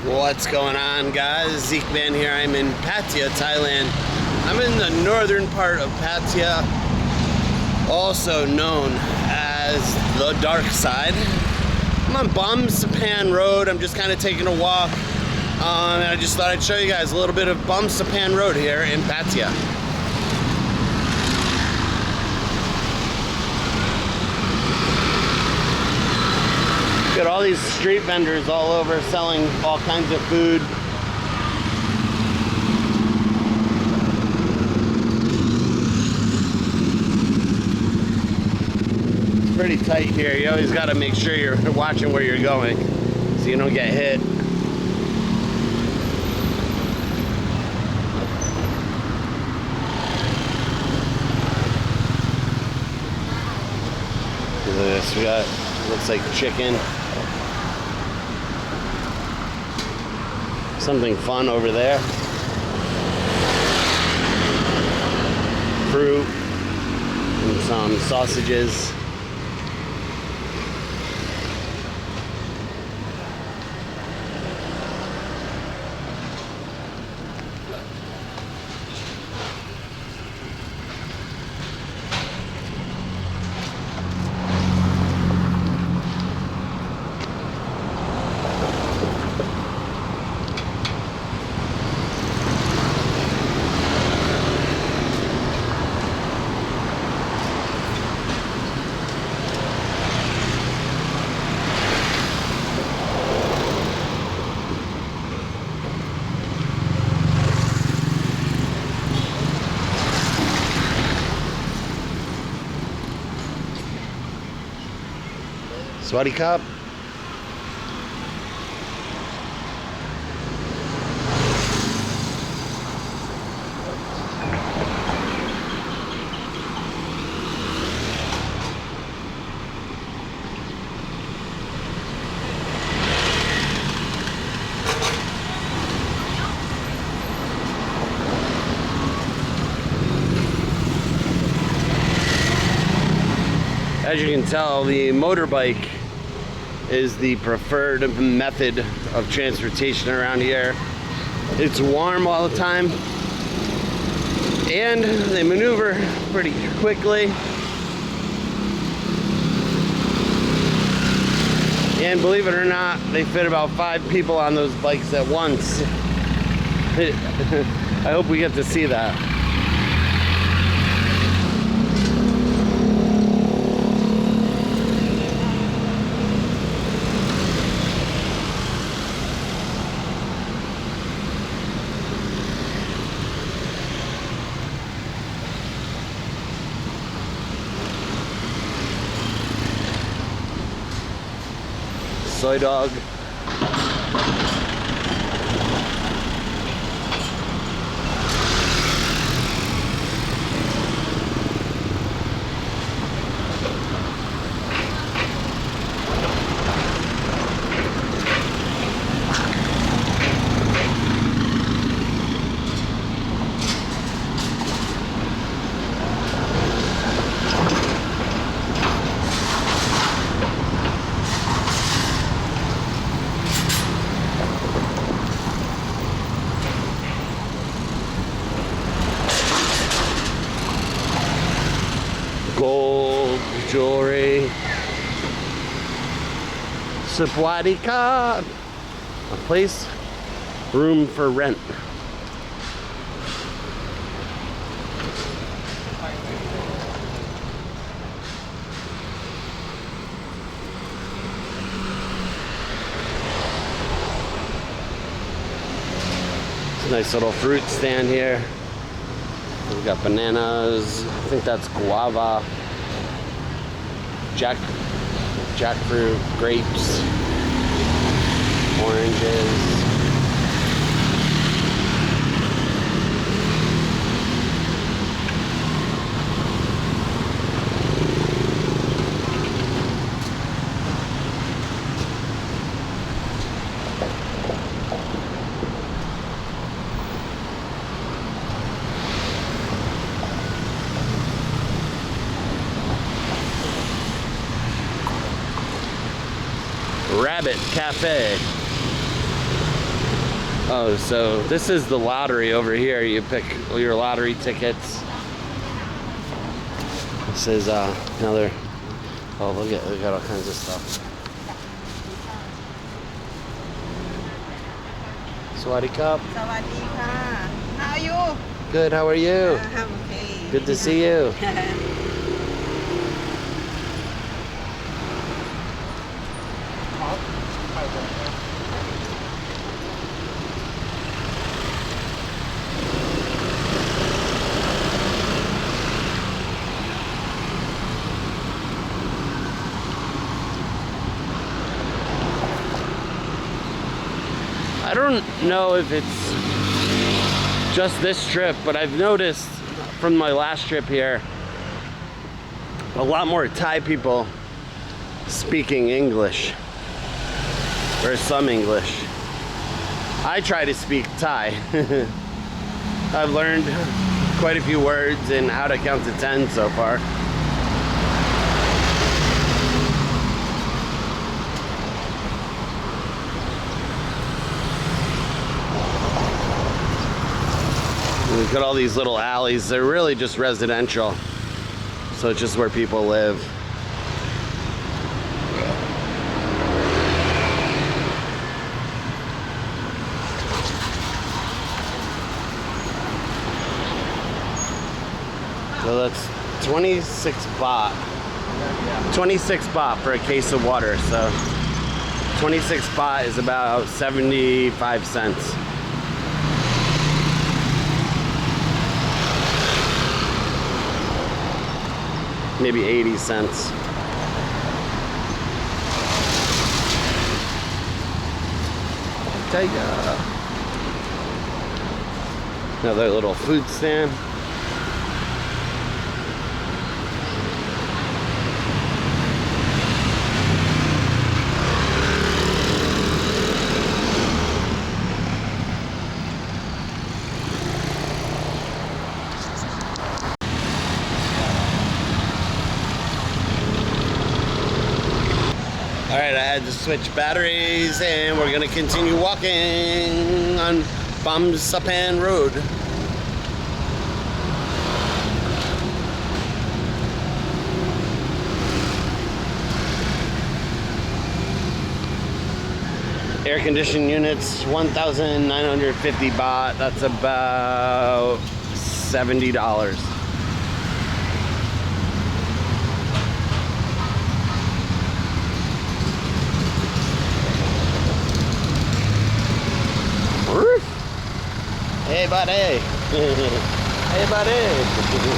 What's going on, guys? Zeekman here. I'm in Pattaya, Thailand. I'm in the northern part of Pattaya, also known as the Darkside. I'm on Bumsapan Road. I'm just kind of taking a walk, and I just thought I'd show you guys a little bit of Bumsapan Road here in Pattaya. Got all these street vendors all over selling all kinds of food. It's pretty tight here. You always got to make sure you're watching where you're going so you don't get hit. Look at this. We got, looks like chicken. Something fun over there. Fruit and some sausages. Sweaty cup. As you can tell, the motorbike is the preferred method of transportation around here. It's warm all the time, and they maneuver pretty quickly. And believe it or not, they fit about 5 people on those bikes at once. I hope we get to see that. Soy dog. Gold jewelry. Sawadika. A place, room for rent. It's a nice little fruit stand here. We've got bananas, I think that's guava, jackfruit, grapes, oranges. Rabbit Cafe. Oh, so this is the lottery over here. You pick your lottery tickets. This is another. Oh, look at all kinds of stuff. Sawadee Cup. Sawadee ka. How are you? Good. How are you? I'm okay. Good to see you. I don't know if it's just this trip, but I've noticed from my last trip here a lot more Thai people speaking English, or some English. I try to speak Thai. I've learned quite a few words and how to count to 10 so far. We've got all these little alleys. They're really just residential. So it's just where people live. So that's 26 baht. 26 baht for a case of water. So 26 baht is about 75 cents. Maybe 80 cents. Pattaya. Another little food stand. All right, I had to switch batteries and we're gonna continue walking on Bamsapan Road. Air conditioning units, 1,950 baht. That's about $70. Hey buddy! Hey buddy!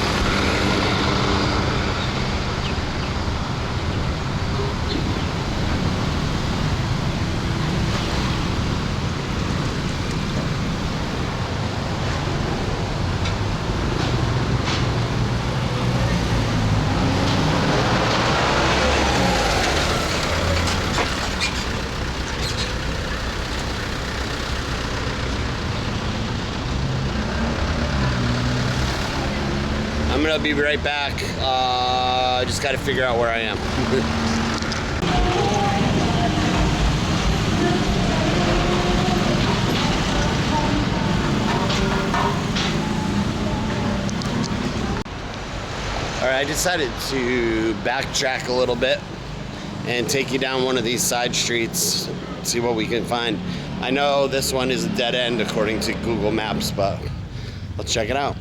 I'm gonna be right back. I just gotta figure out where I am. All right, I decided to backtrack a little bit and take you down one of these side streets, see what we can find. I know this one is a dead end according to Google Maps, but let's check it out.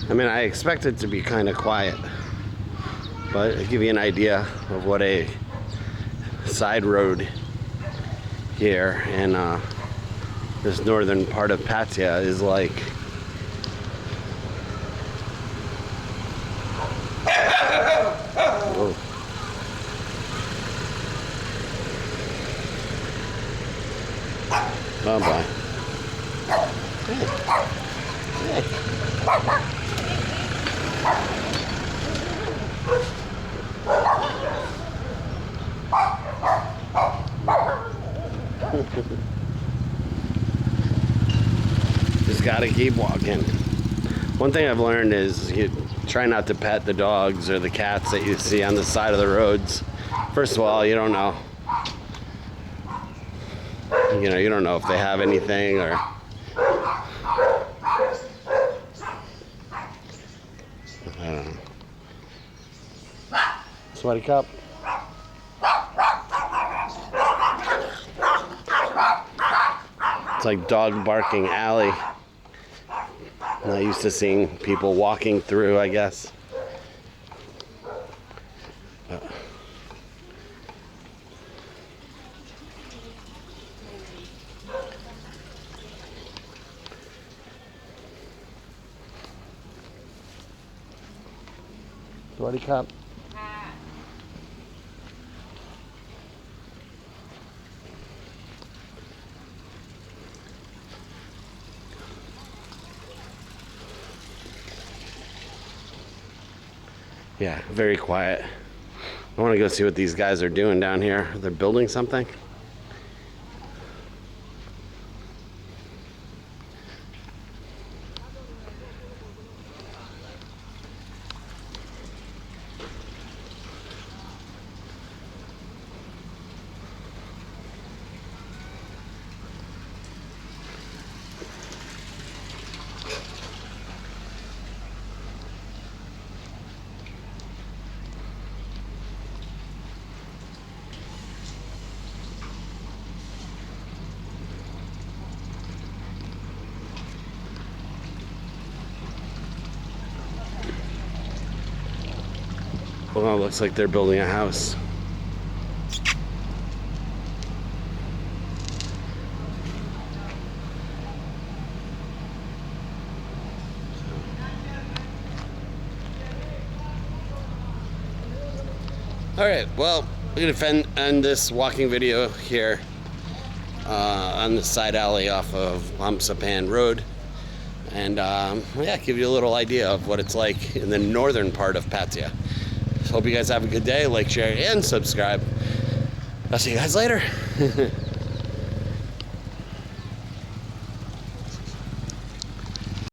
I mean, I expect it to be kind of quiet, but I'll give you an idea of what a side road here in this northern part of Pattaya is like. Whoa. Oh boy. Hey. Hey. Just gotta keep walking. One thing I've learned is you try not to pet the dogs or the cats that you see on the side of the roads. First of all, you don't know. You don't know if they have anything or. I don't know. Sweaty cup. It's like dog barking alley. I'm not used to seeing people walking through, I guess. Sweaty cup. Yeah, very quiet. I want to go see what these guys are doing down here. They're building something. Well, it looks like they're building a house. Alright, well, we're going to end this walking video here on the side alley off of Lamsapan Road. And yeah, give you a little idea of what it's like in the northern part of Pattaya. So hope you guys have a good day. Like, share, and subscribe. I'll see you guys later.